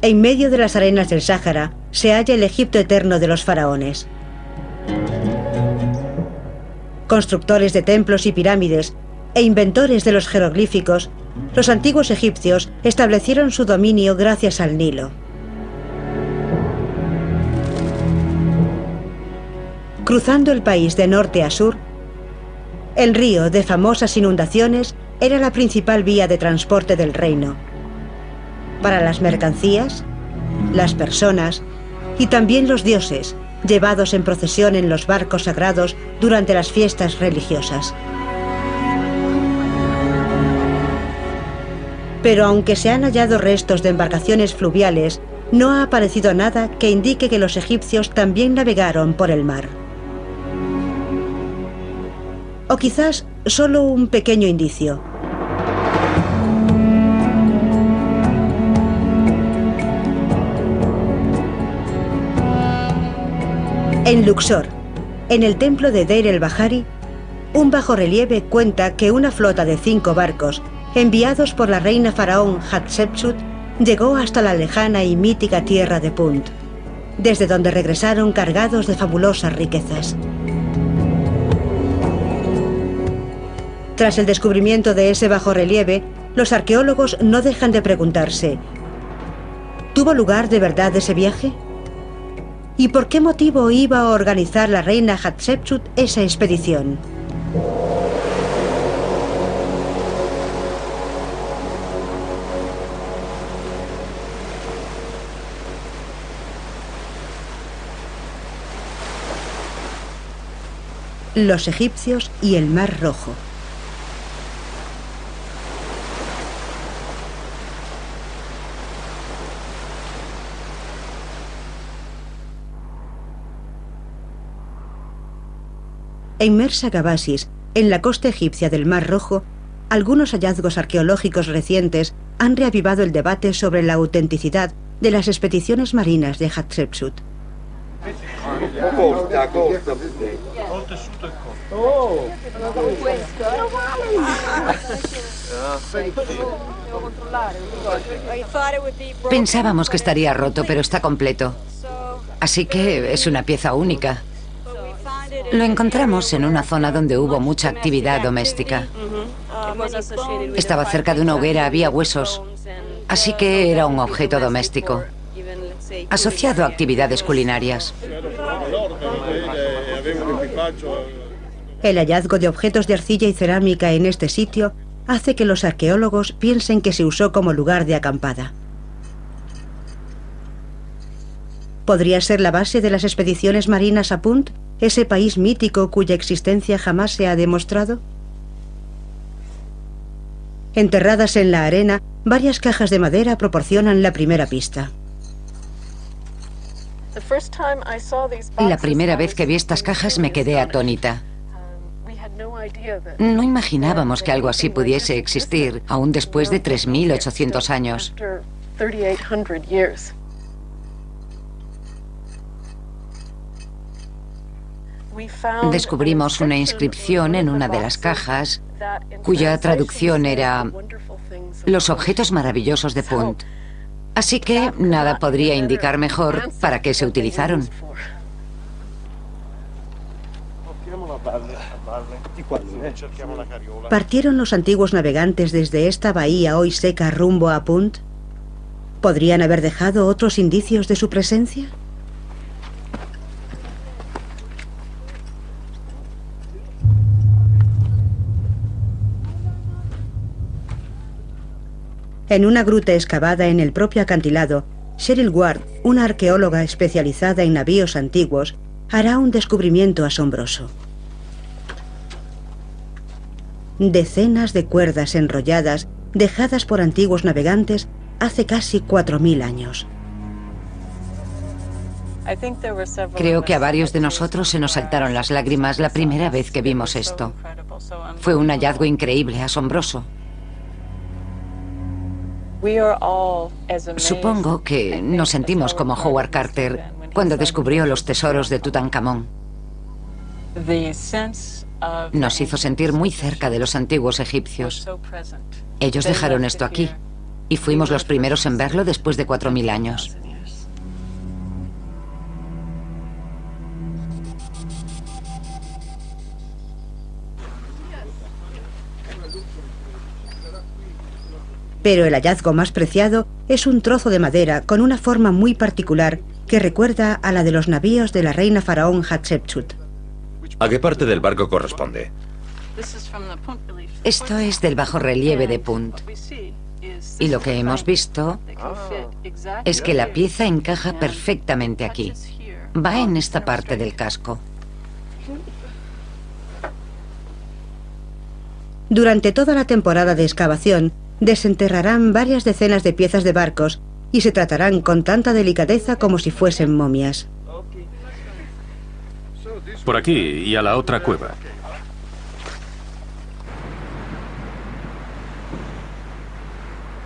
En medio de las arenas del Sáhara se halla el Egipto eterno de los faraones. Constructores de templos y pirámides e inventores de los jeroglíficos, los antiguos egipcios establecieron su dominio gracias al Nilo. Cruzando el país de norte a sur, el río de famosas inundaciones era la principal vía de transporte del reino, para las mercancías, las personas y también los dioses, llevados en procesión en los barcos sagrados durante las fiestas religiosas. Pero aunque se han hallado restos de embarcaciones fluviales, no ha aparecido nada que indique que los egipcios también navegaron por el mar. O quizás solo un pequeño indicio. En Luxor, en el templo de Deir el-Bahari, un bajorrelieve cuenta que una flota de 5 barcos, enviados por la reina faraón Hatshepsut, llegó hasta la lejana y mítica tierra de Punt, desde donde regresaron cargados de fabulosas riquezas. Tras el descubrimiento de ese bajorrelieve, los arqueólogos no dejan de preguntarse: ¿tuvo lugar de verdad ese viaje? ¿Y por qué motivo iba a organizar la reina Hatshepsut esa expedición? Los egipcios y el Mar Rojo. En Mersa Gabasis, en la costa egipcia del Mar Rojo, algunos hallazgos arqueológicos recientes han reavivado el debate sobre la autenticidad de las expediciones marinas de Hatshepsut. Pensábamos que estaría roto, pero está completo. Así que es una pieza única. Lo encontramos en una zona donde hubo mucha actividad doméstica. Estaba cerca de una hoguera, había huesos. Así que era un objeto doméstico, asociado a actividades culinarias. El hallazgo de objetos de arcilla y cerámica en este sitio hace que los arqueólogos piensen que se usó como lugar de acampada. ¿Podría ser la base de las expediciones marinas a Punt, ese país mítico cuya existencia jamás se ha demostrado? Enterradas en la arena, varias cajas de madera proporcionan la primera pista. La primera vez que vi estas cajas me quedé atónita. No imaginábamos que algo así pudiese existir, aún después de 3.800 años. Descubrimos una inscripción en una de las cajas, cuya traducción era «Los objetos maravillosos de Punt». Así que nada podría indicar mejor para qué se utilizaron. ¿Partieron los antiguos navegantes desde esta bahía hoy seca rumbo a Punt? ¿Podrían haber dejado otros indicios de su presencia? En una gruta excavada en el propio acantilado, Cheryl Ward, una arqueóloga especializada en navíos antiguos, hará un descubrimiento asombroso. Decenas de cuerdas enrolladas dejadas por antiguos navegantes hace casi 4.000 años. Creo que a varios de nosotros se nos saltaron las lágrimas la primera vez que vimos esto. Fue un hallazgo increíble, asombroso. Supongo que nos sentimos como Howard Carter cuando descubrió los tesoros de Tutankamón. Nos hizo sentir muy cerca de los antiguos egipcios. Ellos dejaron esto aquí. Y fuimos los primeros en verlo después de 4000 años. Pero el hallazgo más preciado es un trozo de madera con una forma muy particular que recuerda a la de los navíos de la reina faraón Hatshepsut. ¿A qué parte del barco corresponde? Esto es del bajorrelieve de Punt. Y lo que hemos visto es que la pieza encaja perfectamente aquí. Va en esta parte del casco. Durante toda la temporada de excavación, desenterrarán varias decenas de piezas de barcos y se tratarán con tanta delicadeza como si fuesen momias. Por aquí y a la otra cueva.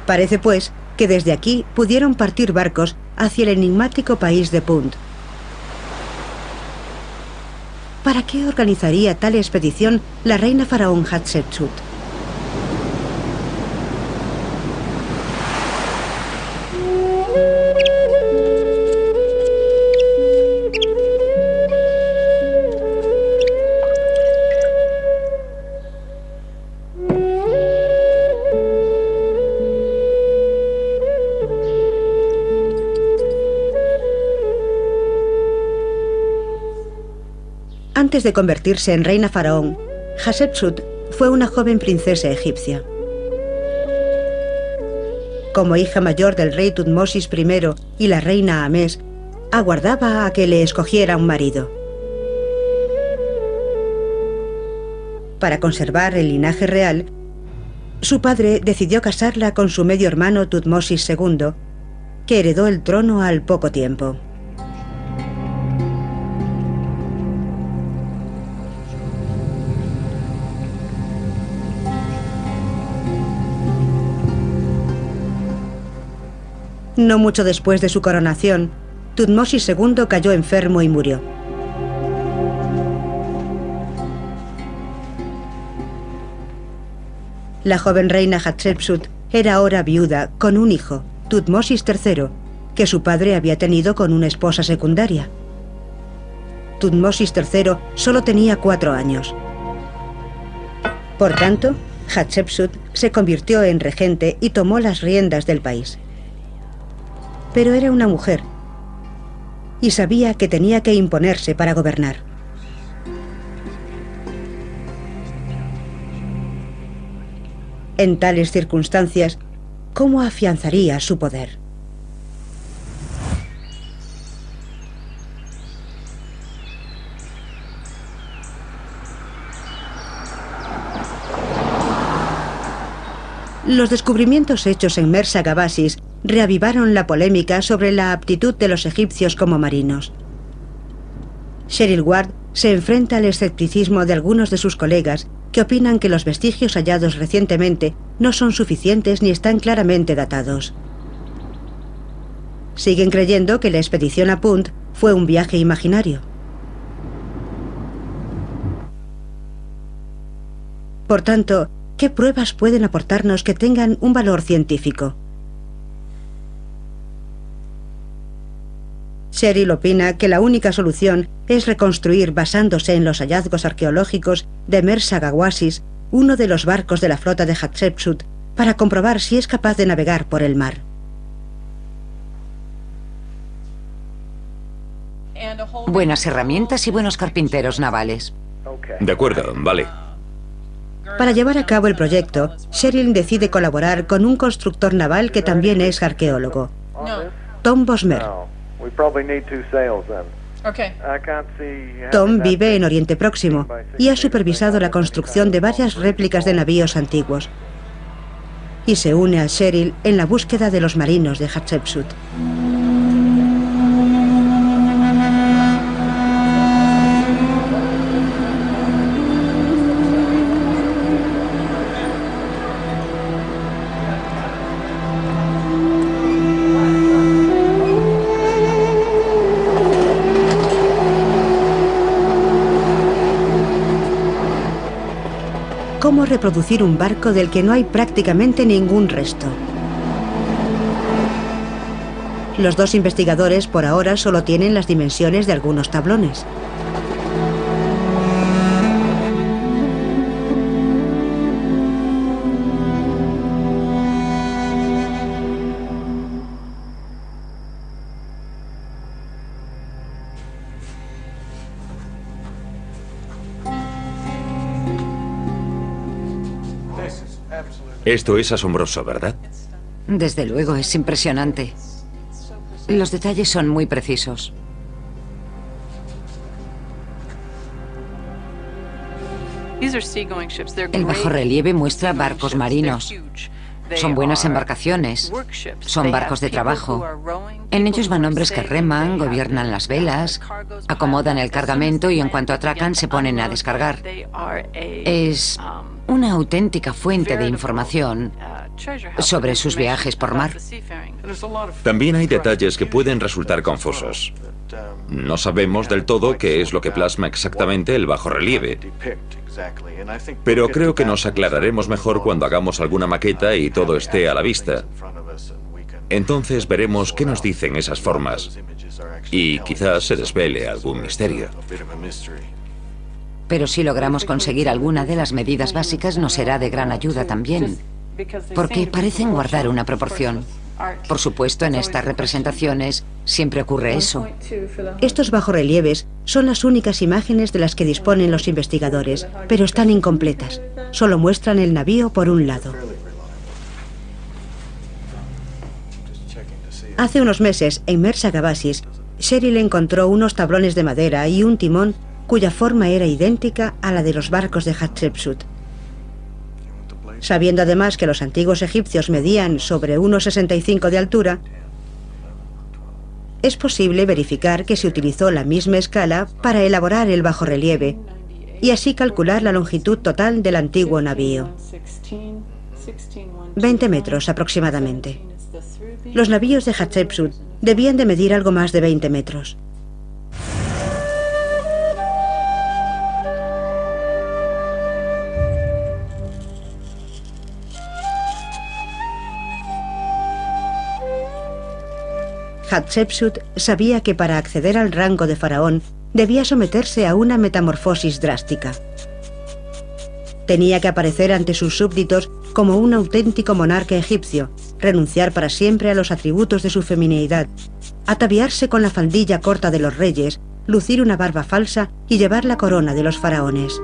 Parece, pues, que desde aquí pudieron partir barcos hacia el enigmático país de Punt. ¿Para qué organizaría tal expedición la reina faraón Hatshepsut? Antes de convertirse en reina faraón, Hatshepsut fue una joven princesa egipcia. Como hija mayor del rey Tutmosis I y la reina Amés, aguardaba a que le escogiera un marido. Para conservar el linaje real, su padre decidió casarla con su medio hermano Tutmosis II, que heredó el trono al poco tiempo. No mucho después de su coronación, Tutmosis II cayó enfermo y murió. La joven reina Hatshepsut era ahora viuda con un hijo, Tutmosis III, que su padre había tenido con una esposa secundaria. Tutmosis III solo tenía 4 años. Por tanto, Hatshepsut se convirtió en regente y tomó las riendas del país. Pero era una mujer y sabía que tenía que imponerse para gobernar. En tales circunstancias, ¿cómo afianzaría su poder? Los descubrimientos hechos en Mersa Gabasis reavivaron la polémica sobre la aptitud de los egipcios como marinos. Cheryl Ward se enfrenta al escepticismo de algunos de sus colegas que opinan que los vestigios hallados recientemente no son suficientes ni están claramente datados. Siguen creyendo que la expedición a Punt fue un viaje imaginario. Por tanto, ¿qué pruebas pueden aportarnos que tengan un valor científico? Cheryl opina que la única solución es reconstruir basándose en los hallazgos arqueológicos de Mersa Gawasis, uno de los barcos de la flota de Hatshepsut, para comprobar si es capaz de navegar por el mar. Buenas herramientas y buenos carpinteros navales. De acuerdo, vale. Para llevar a cabo el proyecto, Cheryl decide colaborar con un constructor naval que también es arqueólogo, Tom Bosmer. Tom vive en Oriente Próximo y ha supervisado la construcción de varias réplicas de navíos antiguos. Y se une a Cheryl en la búsqueda de los marinos de Hatshepsut. ¿Cómo reproducir un barco del que no hay prácticamente ningún resto? Los dos investigadores por ahora solo tienen las dimensiones de algunos tablones. Esto es asombroso, ¿verdad? Desde luego, es impresionante. Los detalles son muy precisos. El bajorrelieve muestra barcos marinos. Son buenas embarcaciones. Son barcos de trabajo. En ellos van hombres que reman, gobiernan las velas, acomodan el cargamento y en cuanto atracan se ponen a descargar. Es una auténtica fuente de información sobre sus viajes por mar. También hay detalles que pueden resultar confusos. No sabemos del todo qué es lo que plasma exactamente el bajorrelieve, pero creo que nos aclararemos mejor cuando hagamos alguna maqueta y todo esté a la vista. Entonces veremos qué nos dicen esas formas y quizás se desvele algún misterio. Pero si logramos conseguir alguna de las medidas básicas nos será de gran ayuda también, porque parecen guardar una proporción. Por supuesto, en estas representaciones siempre ocurre eso. Estos bajorrelieves son las únicas imágenes de las que disponen los investigadores, pero están incompletas. Solo muestran el navío por un lado. Hace unos meses, en Mersa Gabasis, Cheryl encontró unos tablones de madera y un timón cuya forma era idéntica a la de los barcos de Hatshepsut. Sabiendo además que los antiguos egipcios medían sobre 1,65 de altura, es posible verificar que se utilizó la misma escala para elaborar el bajorrelieve y así calcular la longitud total del antiguo navío. 20 metros aproximadamente. Los navíos de Hatshepsut debían de medir algo más de 20 metros. Hatshepsut sabía que para acceder al rango de faraón debía someterse a una metamorfosis drástica. Tenía que aparecer ante sus súbditos como un auténtico monarca egipcio, renunciar para siempre a los atributos de su feminidad, ataviarse con la faldilla corta de los reyes, lucir una barba falsa y llevar la corona de los faraones.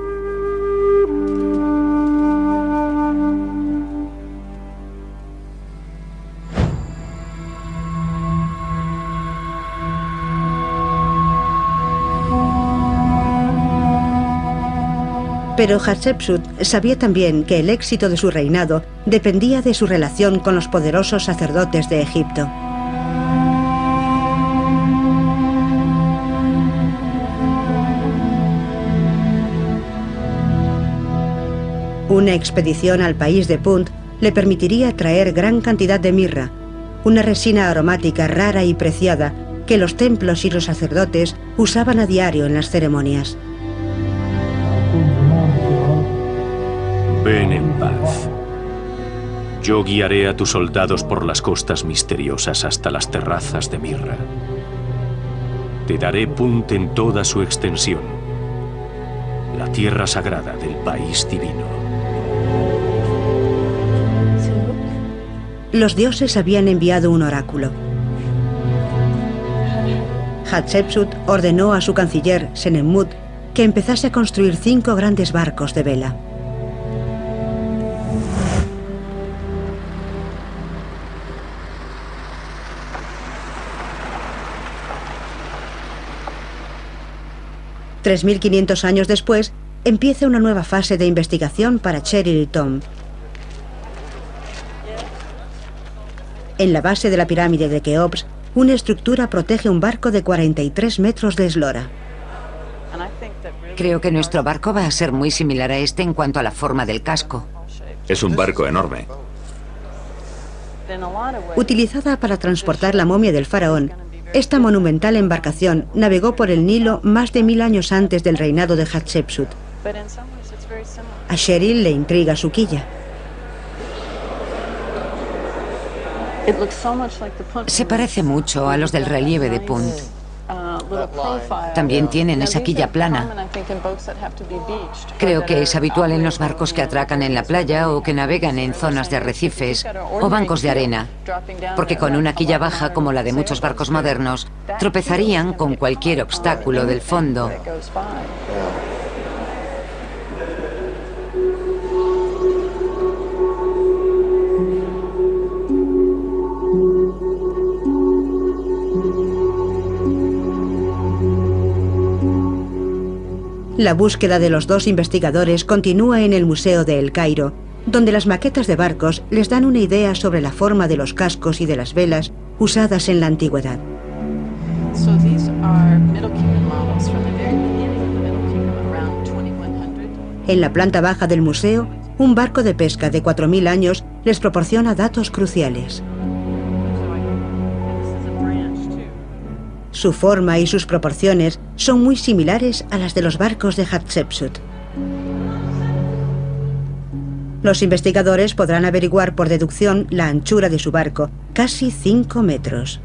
Pero Hatshepsut sabía también que el éxito de su reinado dependía de su relación con los poderosos sacerdotes de Egipto. Una expedición al país de Punt le permitiría traer gran cantidad de mirra, una resina aromática rara y preciada que los templos y los sacerdotes usaban a diario en las ceremonias. Ven en paz. Yo guiaré a tus soldados por las costas misteriosas hasta las terrazas de mirra. Te daré Punt en toda su extensión, la tierra sagrada del país divino. Los dioses habían enviado un oráculo. Hatshepsut ordenó a su canciller, Senenmut, que empezase a construir 5 grandes barcos de vela. $3.500 años después, empieza una nueva fase de investigación para Cheryl y Tom. En la base de la pirámide de Keops, una estructura protege un barco de 43 metros de eslora. Creo que nuestro barco va a ser muy similar a este en cuanto a la forma del casco. Es un barco enorme. Utilizada para transportar la momia del faraón, esta monumental embarcación navegó por el Nilo más de 1000 años antes del reinado de Hatshepsut. A Cheryl le intriga su quilla. Se parece mucho a los del relieve de Punt. También tienen esa quilla plana. Creo que es habitual en los barcos que atracan en la playa o que navegan en zonas de arrecifes o bancos de arena, porque con una quilla baja como la de muchos barcos modernos, tropezarían con cualquier obstáculo del fondo. La búsqueda de los dos investigadores continúa en el Museo de El Cairo, donde las maquetas de barcos les dan una idea sobre la forma de los cascos y de las velas usadas en la antigüedad. En la planta baja del museo, un barco de pesca de 4000 años les proporciona datos cruciales. Su forma y sus proporciones son muy similares a las de los barcos de Hatshepsut. Los investigadores podrán averiguar por deducción la anchura de su barco, casi 5 metros.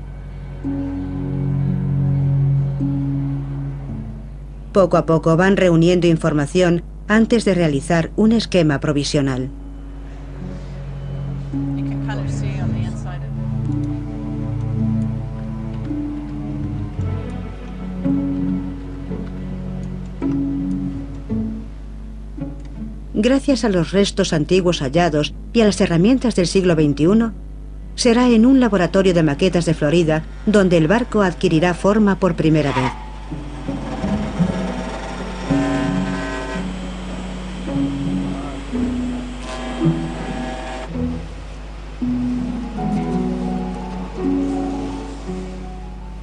Poco a poco van reuniendo información antes de realizar un esquema provisional. Gracias a los restos antiguos hallados y a las herramientas del siglo XXI, será en un laboratorio de maquetas de Florida donde el barco adquirirá forma por primera vez.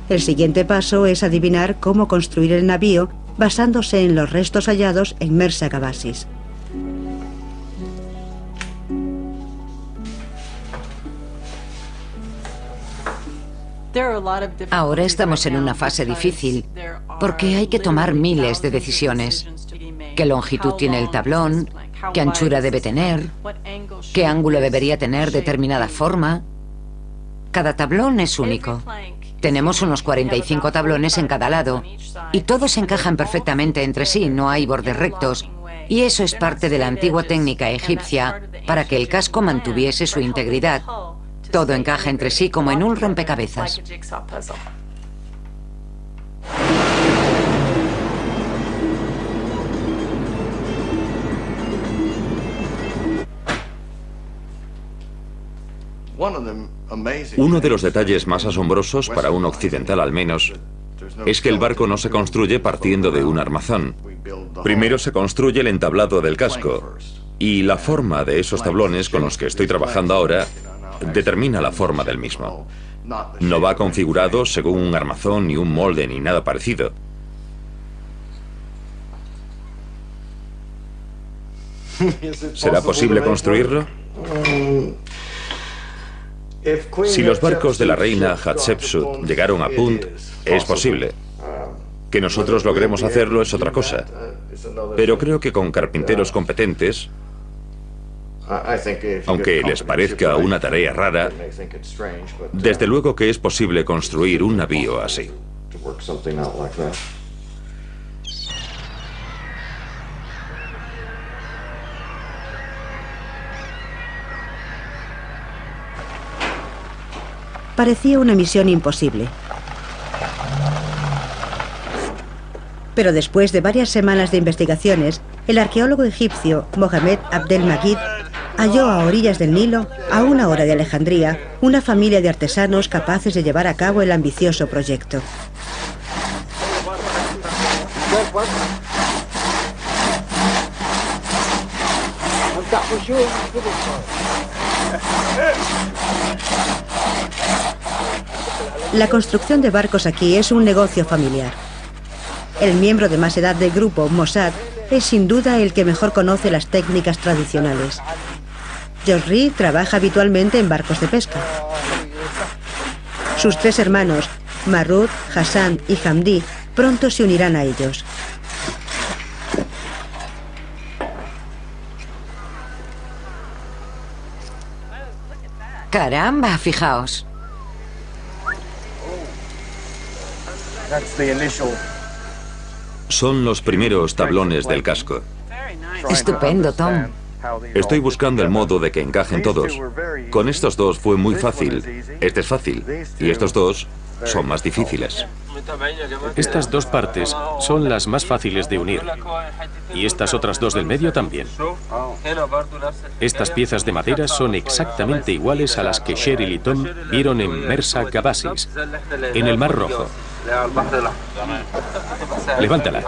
El siguiente paso es adivinar cómo construir el navío basándose en los restos hallados en Mersa Gabassis. Ahora estamos en una fase difícil porque hay que tomar miles de decisiones. ¿Qué longitud tiene el tablón? ¿Qué anchura debe tener? ¿Qué ángulo debería tener determinada forma? Cada tablón es único. Tenemos unos 45 tablones en cada lado y todos encajan perfectamente entre sí, no hay bordes rectos. Y eso es parte de la antigua técnica egipcia para que el casco mantuviese su integridad. Todo encaja entre sí como en un rompecabezas. Uno de los detalles más asombrosos, para un occidental al menos, es que el barco no se construye partiendo de un armazón. Primero se construye el entablado del casco, y la forma de esos tablones con los que estoy trabajando ahora determina la forma del mismo. No va configurado según un armazón, ni un molde, ni nada parecido. ¿Será posible construirlo? Si los barcos de la reina Hatshepsut llegaron a Punt, es posible. Que nosotros logremos hacerlo es otra cosa. Pero creo que con carpinteros competentes, aunque les parezca una tarea rara, desde luego que es posible construir un navío así. Parecía una misión imposible. Pero después de varias semanas de investigaciones, el arqueólogo egipcio Mohamed Abdel Magid halló a orillas del Nilo, a 1 hora de Alejandría, una familia de artesanos capaces de llevar a cabo el ambicioso proyecto. La construcción de barcos aquí es un negocio familiar. El miembro de más edad del grupo, Mossad, es sin duda el que mejor conoce las técnicas tradicionales. Josri trabaja habitualmente en barcos de pesca. Sus 3 hermanos, Marud, Hassan y Hamdi, pronto se unirán a ellos. Caramba, fijaos. Son los primeros tablones del casco. Estupendo, Tom. Estoy buscando el modo de que encajen todos. Con estos dos fue muy fácil. Este es fácil. Y estos dos son más difíciles. Estas dos partes son las más fáciles de unir. Y estas otras dos del medio también. Estas piezas de madera son exactamente iguales a las que Cheryl y Tom vieron en Mersa Gabassis, en el Mar Rojo. Levántala.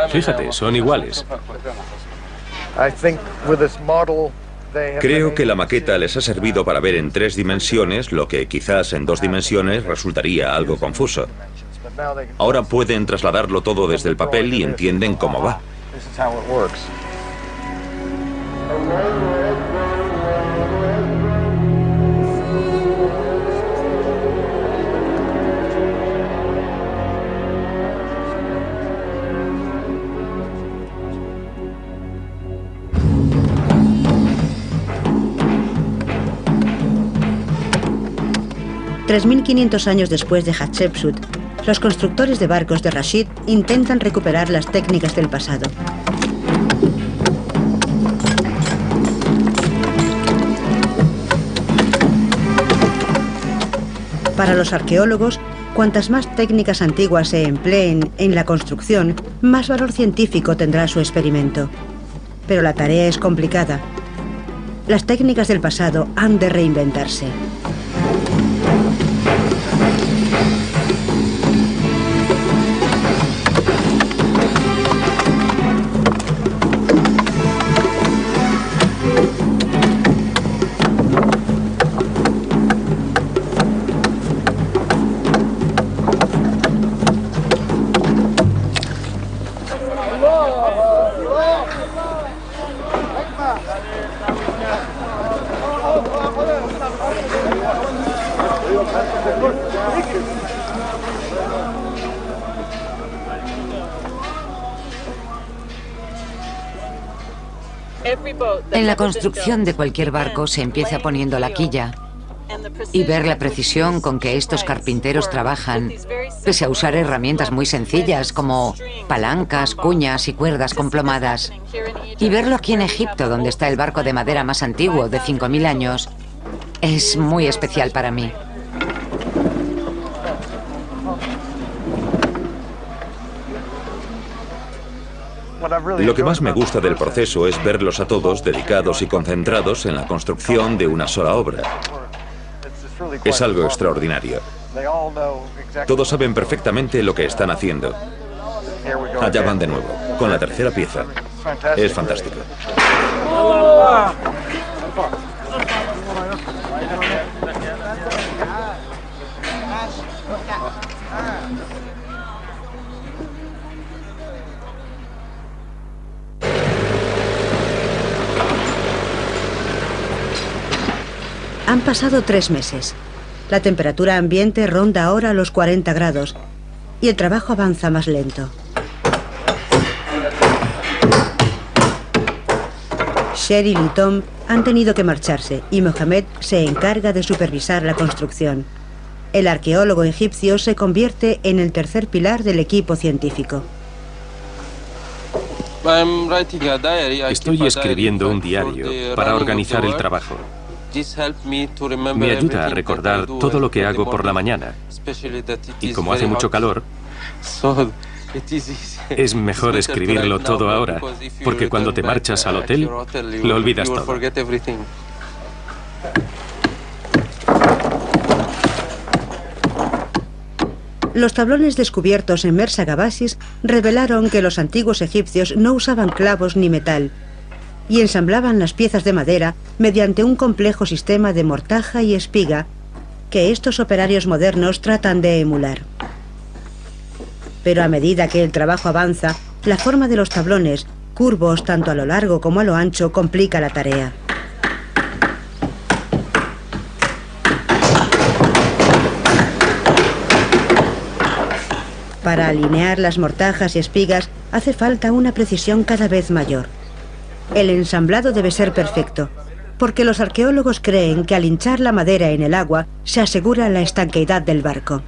Fíjate, son iguales. Creo que la maqueta les ha servido para ver en 3 dimensiones lo que quizás en 2 dimensiones resultaría algo confuso. Ahora pueden trasladarlo todo desde el papel y entienden cómo va. $3.500 años después de Hatshepsut, los constructores de barcos de Rashid intentan recuperar las técnicas del pasado. Para los arqueólogos, cuantas más técnicas antiguas se empleen en la construcción, más valor científico tendrá su experimento. Pero la tarea es complicada. Las técnicas del pasado han de reinventarse. En la construcción de cualquier barco se empieza poniendo la quilla, y ver la precisión con que estos carpinteros trabajan, pese a usar herramientas muy sencillas como palancas, cuñas y cuerdas complomadas. Y verlo aquí en Egipto, donde está el barco de madera más antiguo, de 5.000 años, es muy especial para mí. Lo que más me gusta del proceso es verlos a todos dedicados y concentrados en la construcción de una sola obra. Es algo extraordinario. Todos saben perfectamente lo que están haciendo. Allá van de nuevo, con la tercera pieza. Es fantástico. Han pasado 3 meses. La temperatura ambiente ronda ahora los 40 grados y el trabajo avanza más lento. Cheryl y Tom han tenido que marcharse y Mohamed se encarga de supervisar la construcción. El arqueólogo egipcio se convierte en el tercer pilar del equipo científico. Estoy escribiendo un diario para organizar el trabajo. Me ayuda a recordar todo lo que hago por la mañana. Y como hace mucho calor, es mejor escribirlo todo ahora, porque cuando te marchas al hotel, lo olvidas todo. Los tablones descubiertos en Mersa Gabassis revelaron que los antiguos egipcios no usaban clavos ni metal y ensamblaban las piezas de madera mediante un complejo sistema de mortaja y espiga que estos operarios modernos tratan de emular. Pero a medida que el trabajo avanza, la forma de los tablones, curvos tanto a lo largo como a lo ancho, complica la tarea. Para alinear las mortajas y espigas hace falta una precisión cada vez mayor. El ensamblado debe ser perfecto, porque los arqueólogos creen que al hinchar la madera en el agua se asegura la estanqueidad del barco.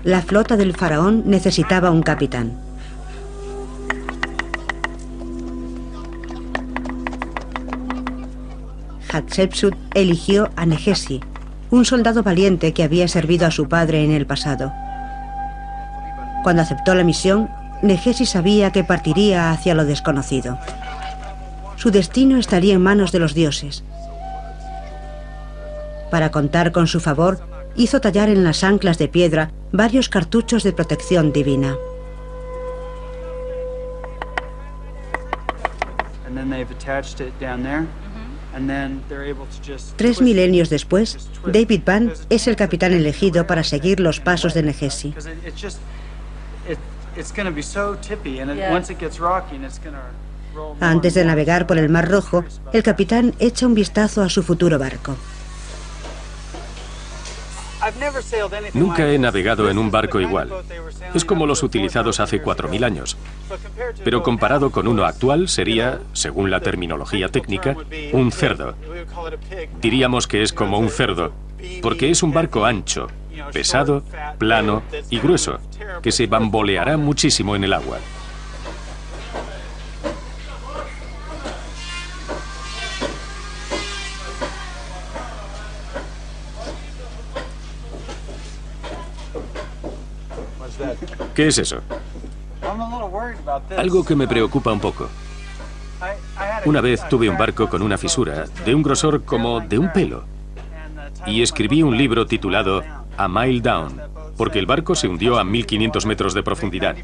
La flota del faraón necesitaba un capitán. Hatshepsut eligió a Negesi, un soldado valiente que había servido a su padre en el pasado. Cuando aceptó la misión, Negesi sabía que partiría hacia lo desconocido. Su destino estaría en manos de los dioses. Para contar con su favor, hizo tallar en las anclas de piedra varios cartuchos de protección divina. Tres milenios después, David Vann es el capitán elegido para seguir los pasos de Negesi. Antes de navegar por el Mar Rojo, el capitán echa un vistazo a su futuro barco. Nunca he navegado en un barco igual. Es como los utilizados hace 4000 años. Pero comparado con uno actual sería, según la terminología técnica, un cerdo. Diríamos que es como un cerdo, porque es un barco ancho, pesado, plano y grueso, que se bamboleará muchísimo en el agua. ¿Qué es eso? Algo que me preocupa un poco. Una vez tuve un barco con una fisura de un grosor como de un pelo y escribí un libro titulado A Mile Down, porque el barco se hundió a 1500 metros de profundidad.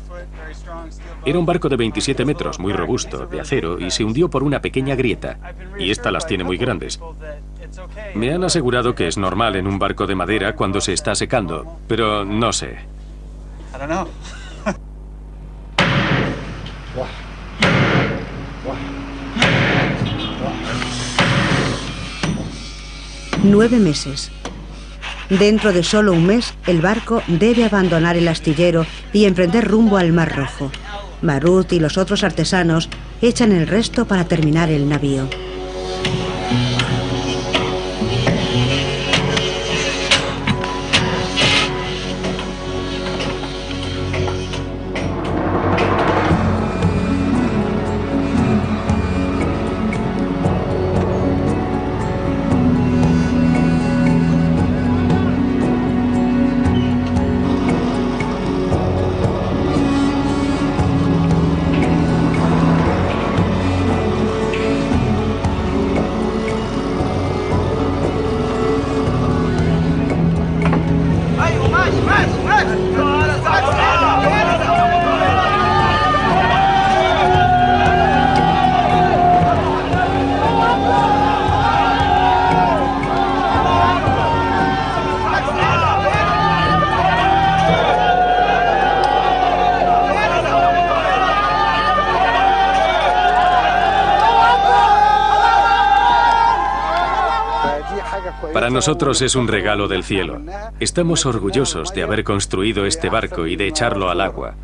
Era un barco de 27 metros, muy robusto, de acero, y se hundió por una pequeña grieta, y esta las tiene muy grandes. Me han asegurado que es normal en un barco de madera cuando se está secando, pero no sé. 9 meses. Dentro de solo un mes, el barco debe abandonar el astillero y emprender rumbo al Mar Rojo. Marut y los otros artesanos echan el resto para terminar el navío. Para nosotros es un regalo del cielo. Estamos orgullosos de haber construido este barco y de echarlo al agua.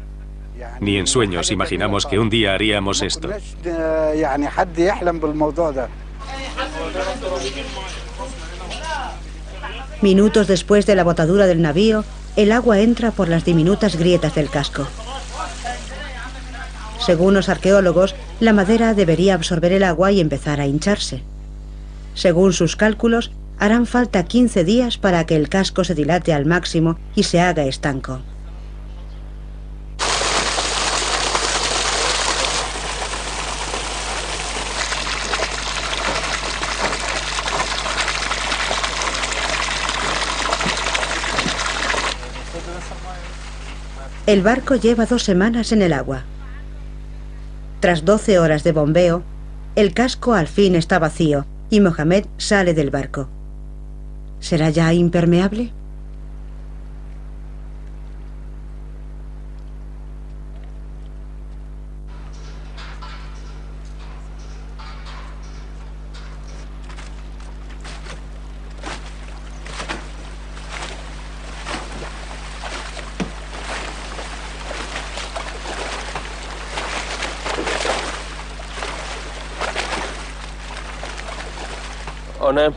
Ni en sueños imaginamos que un día haríamos esto. Minutos después de la botadura del navío, el agua entra por las diminutas grietas del casco. Según los arqueólogos, la madera debería absorber el agua y empezar a hincharse. Según sus cálculos, harán falta 15 días para que el casco se dilate al máximo y se haga estanco. El barco lleva 2 semanas en el agua. Tras 12 horas de bombeo, el casco al fin está vacío y Mohamed sale del barco. ¿Será ya impermeable?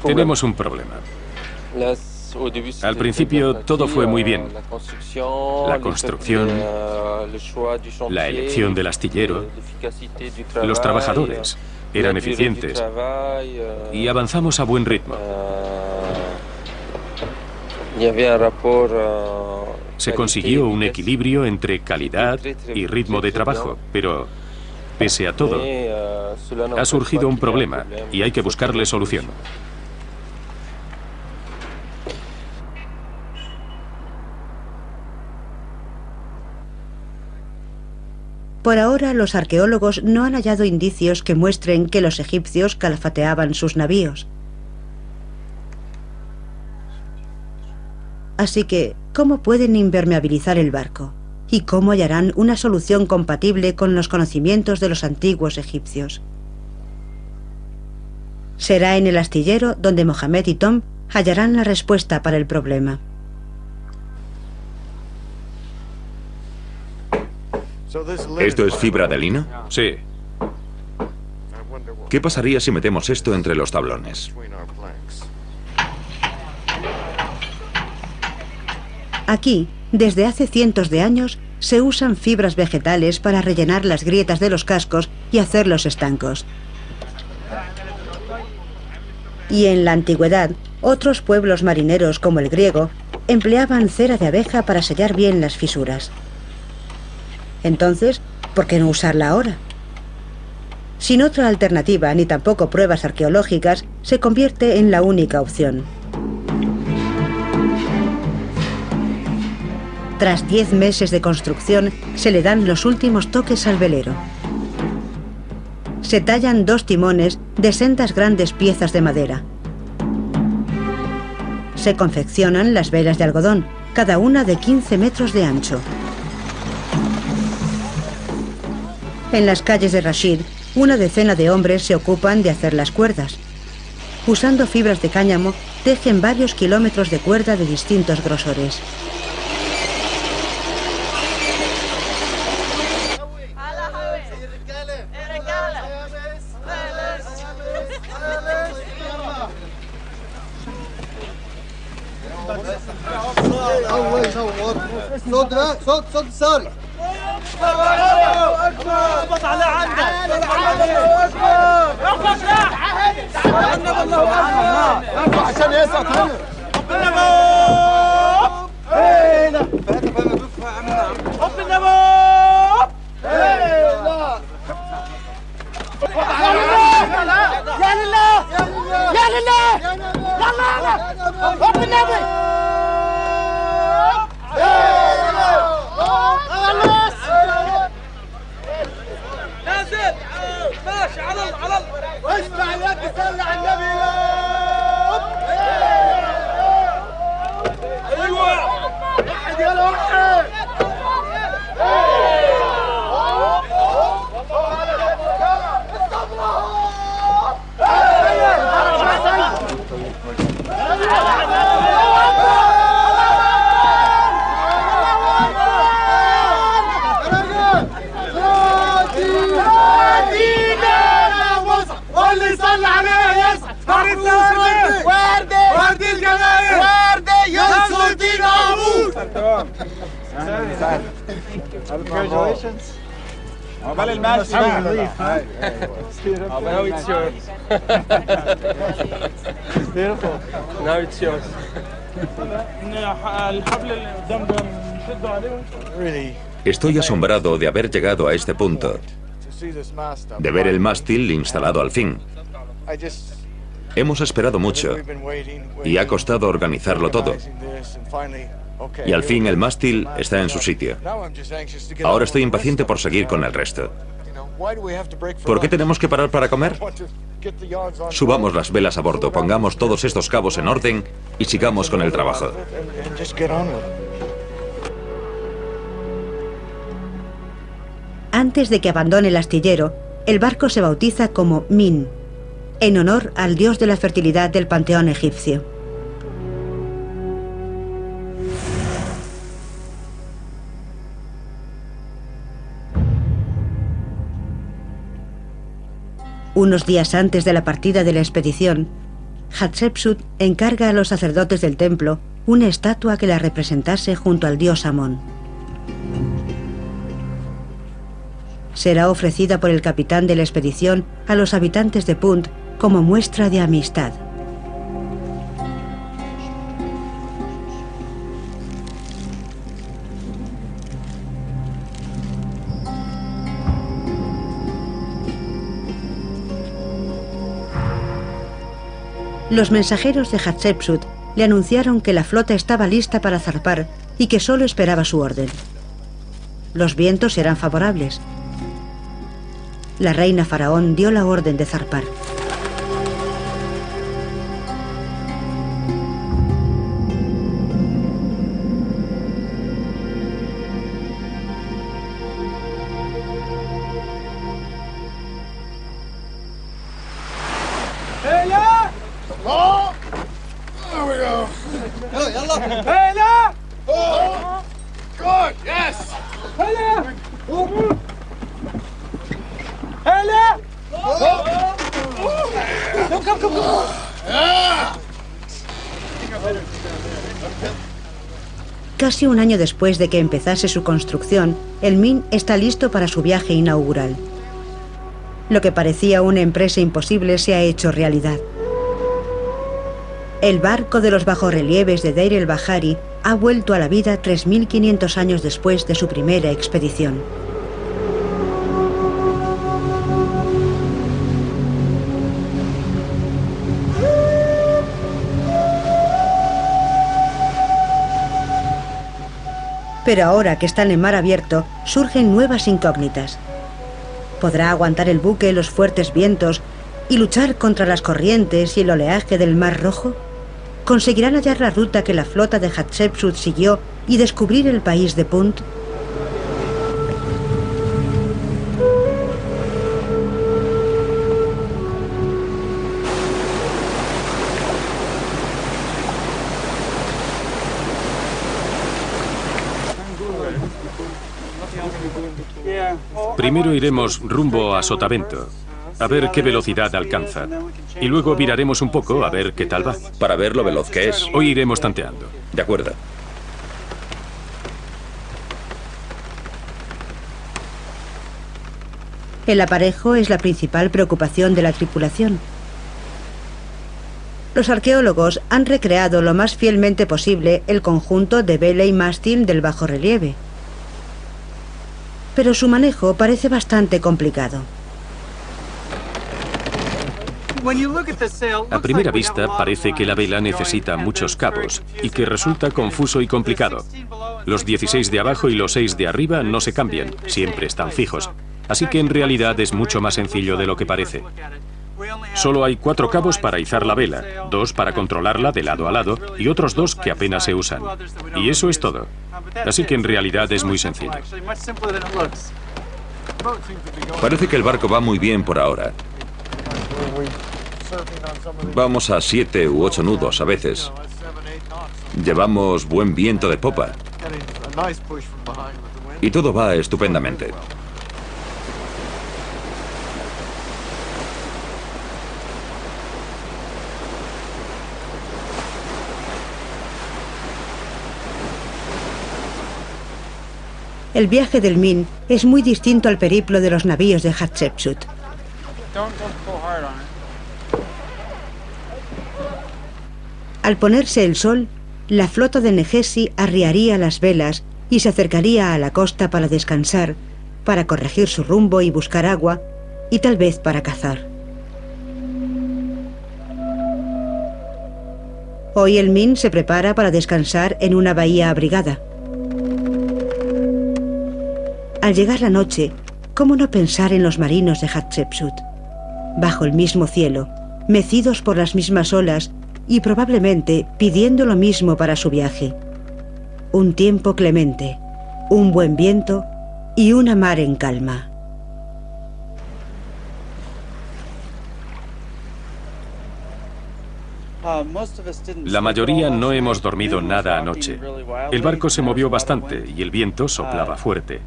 Tenemos un problema. Al principio todo fue muy bien. La construcción, la elección del astillero, los trabajadores eran eficientes y avanzamos a buen ritmo. Se consiguió un equilibrio entre calidad y ritmo de trabajo, pero pese a todo, ha surgido un problema y hay que buscarle solución. Por ahora, los arqueólogos no han hallado indicios que muestren que los egipcios calafateaban sus navíos. Así que, ¿cómo pueden impermeabilizar el barco? ¿Y cómo hallarán una solución compatible con los conocimientos de los antiguos egipcios? Será en el astillero donde Mohamed y Tom hallarán la respuesta para el problema. ¿Esto es fibra de lino? Sí. ¿Qué pasaría si metemos esto entre los tablones? Aquí, desde hace cientos de años, se usan fibras vegetales para rellenar las grietas de los cascos y hacerlos estancos. Y en la antigüedad, otros pueblos marineros como el griego empleaban cera de abeja para sellar bien las fisuras. Entonces, ¿por qué no usarla ahora? Sin otra alternativa ni tampoco pruebas arqueológicas, se convierte en la única opción. Tras 10 meses de construcción, se le dan los últimos toques al velero. Se tallan 2 timones de sendas grandes piezas de madera. Se confeccionan las velas de algodón, cada una de 15 metros de ancho. En las calles de Rashid, una decena de hombres se ocupan de hacer las cuerdas. Usando fibras de cáñamo, tejen varios kilómetros de cuerda de distintos grosores. واللي يصلي عليه يسعد Estoy asombrado de haber llegado a este punto, de ver el mástil instalado al fin. Hemos esperado mucho y ha costado organizarlo todo. Y al fin el mástil está en su sitio. Ahora estoy impaciente por seguir con el resto. ¿Por qué tenemos que parar para comer? Subamos las velas a bordo, pongamos todos estos cabos en orden y sigamos con el trabajo. Antes de que abandone el astillero, el barco se bautiza como Min, en honor al dios de la fertilidad del panteón egipcio. Unos días antes de la partida de la expedición, Hatshepsut encarga a los sacerdotes del templo una estatua que la representase junto al dios Amón. Será ofrecida por el capitán de la expedición a los habitantes de Punt como muestra de amistad. Los mensajeros de Hatshepsut le anunciaron que la flota estaba lista para zarpar y que solo esperaba su orden. Los vientos eran favorables. La reina faraón dio la orden de zarpar. Casi un año después de que empezase su construcción, el Min está listo para su viaje inaugural. Lo que parecía una empresa imposible se ha hecho realidad. El barco de los bajorrelieves de Deir el-Bahari ha vuelto a la vida 3.500 años después de su primera expedición. Pero ahora que están en mar abierto, surgen nuevas incógnitas. ¿Podrá aguantar el buque los fuertes vientos y luchar contra las corrientes y el oleaje del Mar Rojo? ¿Conseguirán hallar la ruta que la flota de Hatshepsut siguió y descubrir el país de Punt? Primero iremos rumbo a Sotavento, a ver qué velocidad alcanza. Y luego viraremos un poco a ver qué tal va. Para ver lo veloz que es. Hoy iremos tanteando. De acuerdo. El aparejo es la principal preocupación de la tripulación. Los arqueólogos han recreado lo más fielmente posible el conjunto de vela y mástil del bajorrelieve. Pero su manejo parece bastante complicado. A primera vista parece que la vela necesita muchos cabos y que resulta confuso y complicado. Los 16 de abajo y los 6 de arriba no se cambian, siempre están fijos. Así que en realidad es mucho más sencillo de lo que parece. Solo hay 4 cabos para izar la vela, 2 para controlarla de lado a lado y otros 2 que apenas se usan. Y eso es todo. Así que en realidad es muy sencillo. Parece que el barco va muy bien por ahora. Vamos a 7 u 8 nudos a veces. Llevamos buen viento de popa. Y todo va estupendamente. el viaje del Min es muy distinto al periplo de los navíos de Hatshepsut. Al ponerse el sol, la flota de Negesi arriaría las velas y se acercaría a la costa para descansar, para corregir su rumbo y buscar agua, y tal vez para cazar. Hoy el Min se prepara para descansar en una bahía abrigada. Al llegar la noche, ¿cómo no pensar en los marinos de Hatshepsut? Bajo el mismo cielo, mecidos por las mismas olas y probablemente pidiendo lo mismo para su viaje. Un tiempo clemente, un buen viento y una mar en calma. La mayoría no hemos dormido nada anoche. El barco se movió bastante y el viento soplaba fuerte.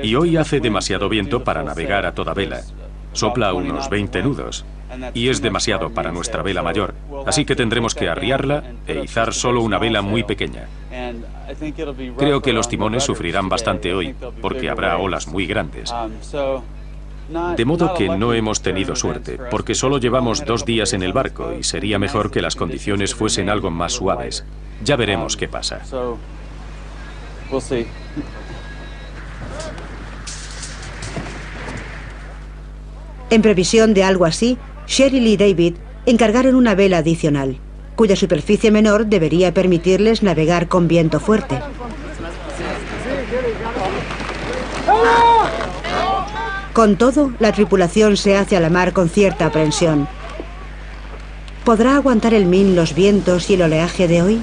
Y hoy hace demasiado viento para navegar a toda vela. Sopla a unos 20 nudos. Y es demasiado para nuestra vela mayor. Así que tendremos que arriarla e izar solo una vela muy pequeña. Creo que los timones sufrirán bastante hoy, porque habrá olas muy grandes. De modo que no hemos tenido suerte, porque solo llevamos 2 días en el barco y sería mejor que las condiciones fuesen algo más suaves. Ya veremos qué pasa. En previsión de algo así, Cheryl y David encargaron una vela adicional, cuya superficie menor debería permitirles navegar con viento fuerte. Con todo, la tripulación se hace a la mar con cierta aprensión. ¿Podrá aguantar el Min los vientos y el oleaje de hoy?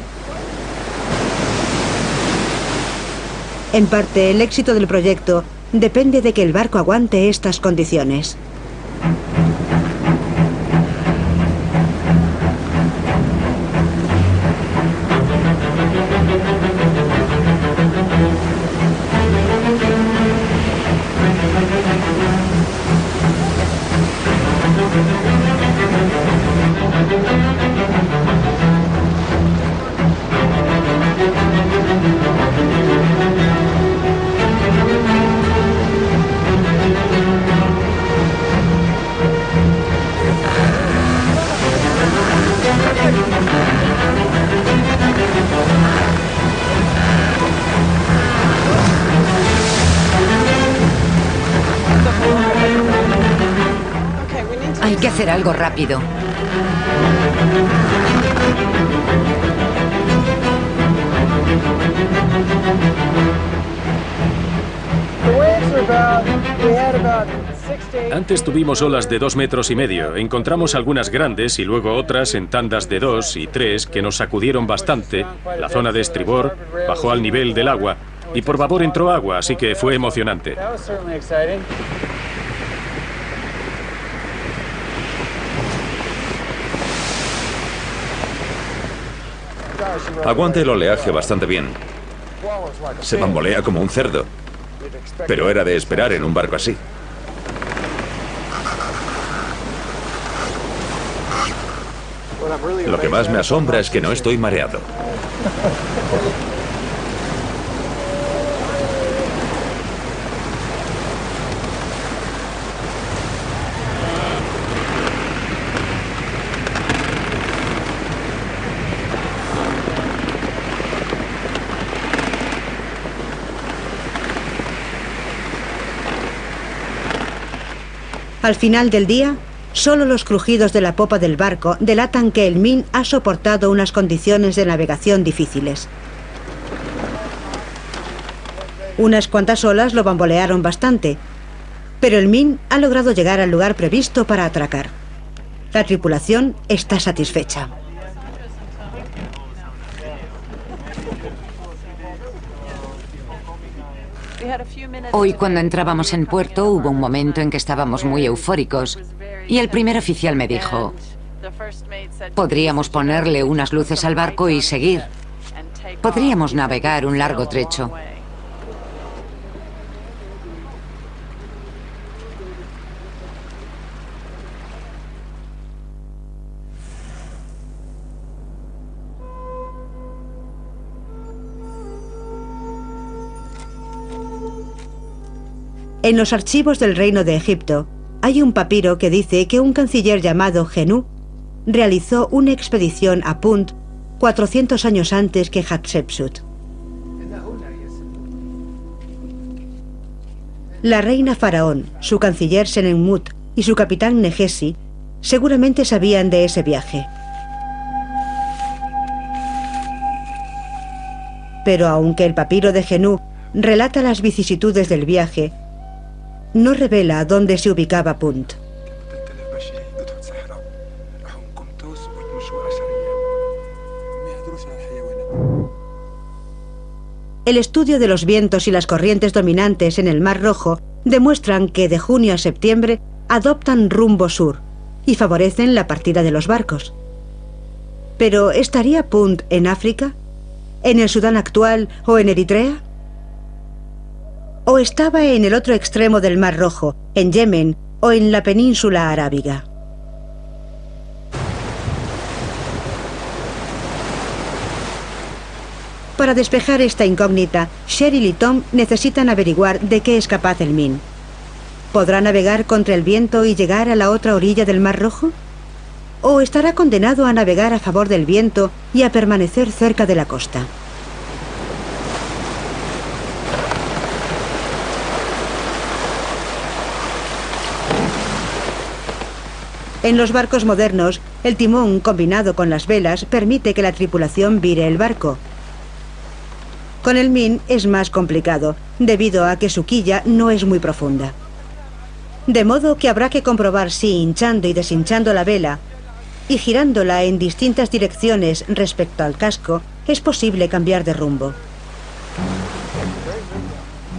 En parte, el éxito del proyecto depende de que el barco aguante estas condiciones. Hay que hacer algo rápido. Antes tuvimos olas de 2,5 metros. Encontramos algunas grandes y luego otras en tandas de 2 y 3 que nos sacudieron bastante. La zona de estribor bajó al nivel del agua y por babor entró agua, así que fue emocionante. Aguanta el oleaje bastante bien. Se bambolea como un cerdo. Pero era de esperar en un barco así. Lo que más me asombra es que no estoy mareado. Al final del día, solo los crujidos de la popa del barco delatan que el Min ha soportado unas condiciones de navegación difíciles. Unas cuantas olas lo bambolearon bastante, pero el Min ha logrado llegar al lugar previsto para atracar. La tripulación está satisfecha. Hoy, cuando entrábamos en puerto, hubo un momento en que estábamos muy eufóricos y el primer oficial me dijo: podríamos ponerle unas luces al barco y seguir. Podríamos navegar un largo trecho. En los archivos del Reino de Egipto hay un papiro que dice que un canciller llamado Genú realizó una expedición a Punt 400 años antes que Hatshepsut. La reina faraón, su canciller Senenmut y su capitán Negesi seguramente sabían de ese viaje. Pero aunque el papiro de Genú relata las vicisitudes del viaje, no revela dónde se ubicaba Punt. El estudio de los vientos y las corrientes dominantes en el Mar Rojo demuestran que de junio a septiembre adoptan rumbo sur y favorecen la partida de los barcos. ¿Pero estaría Punt en África? ¿En el Sudán actual o en Eritrea? ¿O estaba en el otro extremo del Mar Rojo, en Yemen o en la península arábiga? Para despejar esta incógnita, Cheryl y Tom necesitan averiguar de qué es capaz el Min. ¿Podrá navegar contra el viento y llegar a la otra orilla del Mar Rojo? ¿O estará condenado a navegar a favor del viento y a permanecer cerca de la costa? En los barcos modernos, el timón combinado con las velas permite que la tripulación vire el barco. Con el Min es más complicado, debido a que su quilla no es muy profunda. De modo que habrá que comprobar si hinchando y deshinchando la vela y girándola en distintas direcciones respecto al casco es posible cambiar de rumbo.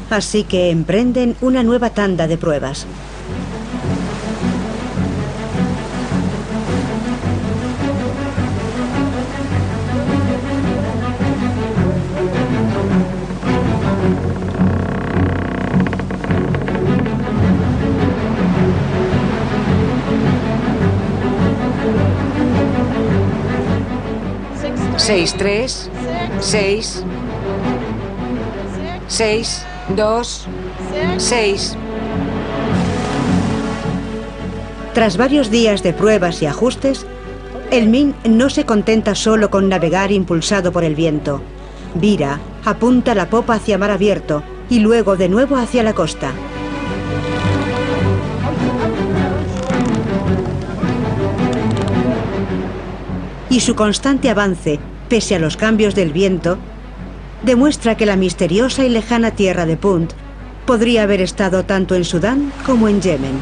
Así que emprenden una nueva tanda de pruebas. Seis, 3, 6, 6, 2, 6. Tras varios días de pruebas y ajustes, el Min no se contenta solo con navegar impulsado por el viento. Vira, apunta la popa hacia mar abierto y luego de nuevo hacia la costa. Y su constante avance, pese a los cambios del viento, demuestra que la misteriosa y lejana tierra de Punt podría haber estado tanto en Sudán como en Yemen.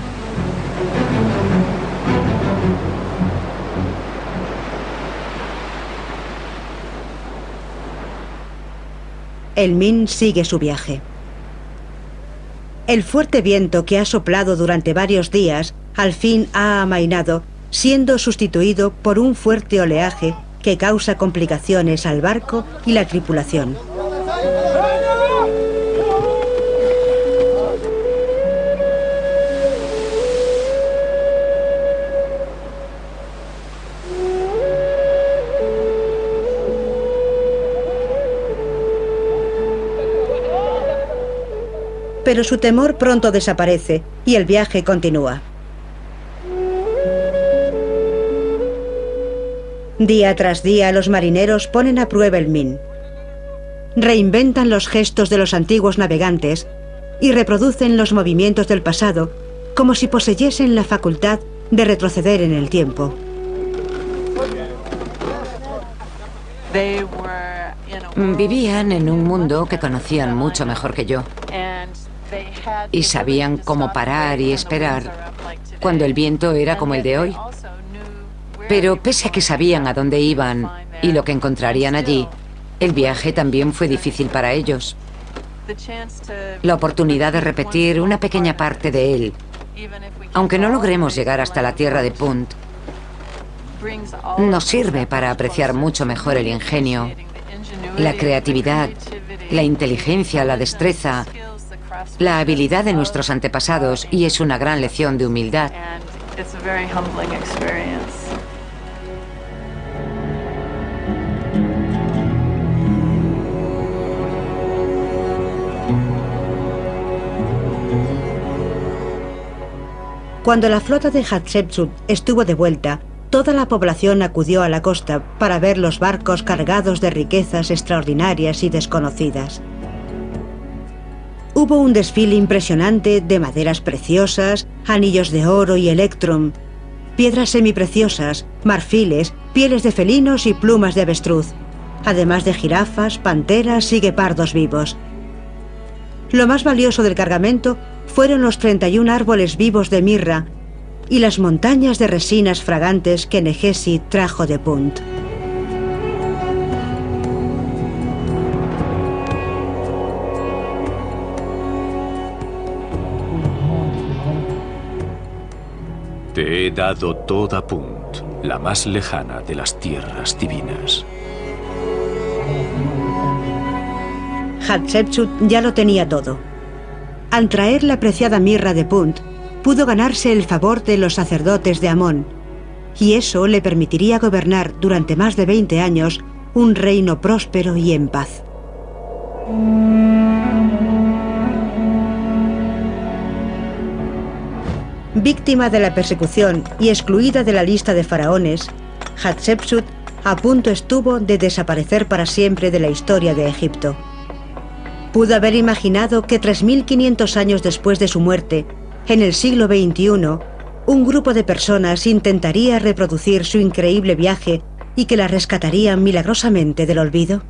El Min sigue su viaje. El fuerte viento que ha soplado durante varios días al fin ha amainado, siendo sustituido por un fuerte oleaje que causa complicaciones al barco y la tripulación. Pero su temor pronto desaparece y el viaje continúa. Día tras día los marineros ponen a prueba el Min. Reinventan los gestos de los antiguos navegantes y reproducen los movimientos del pasado como si poseyesen la facultad de retroceder en el tiempo. Vivían en un mundo que conocían mucho mejor que yo y sabían cómo parar y esperar cuando el viento era como el de hoy. Pero pese a que sabían a dónde iban y lo que encontrarían allí, el viaje también fue difícil para ellos. La oportunidad de repetir una pequeña parte de él, aunque no logremos llegar hasta la tierra de Punt, nos sirve para apreciar mucho mejor el ingenio, la creatividad, la inteligencia, la destreza, la habilidad de nuestros antepasados, y es una gran lección de humildad. Cuando la flota de Hatshepsut estuvo de vuelta, toda la población acudió a la costa para ver los barcos cargados de riquezas extraordinarias y desconocidas. Hubo un desfile impresionante de maderas preciosas, anillos de oro y electrum, piedras semipreciosas, marfiles, pieles de felinos y plumas de avestruz, además de jirafas, panteras y guepardos vivos. Lo más valioso del cargamento fueron los 31 árboles vivos de mirra y las montañas de resinas fragantes que Negesi trajo de Punt. Te he dado toda Punt, la más lejana de las tierras divinas. Hatshepsut ya lo tenía todo. Al traer la preciada mirra de Punt, pudo ganarse el favor de los sacerdotes de Amón, y eso le permitiría gobernar durante más de 20 años un reino próspero y en paz. Víctima de la persecución y excluida de la lista de faraones, Hatshepsut a punto estuvo de desaparecer para siempre de la historia de Egipto. Pudo haber imaginado que 3.500 años después de su muerte, en el siglo XXI, un grupo de personas intentaría reproducir su increíble viaje y que la rescatarían milagrosamente del olvido.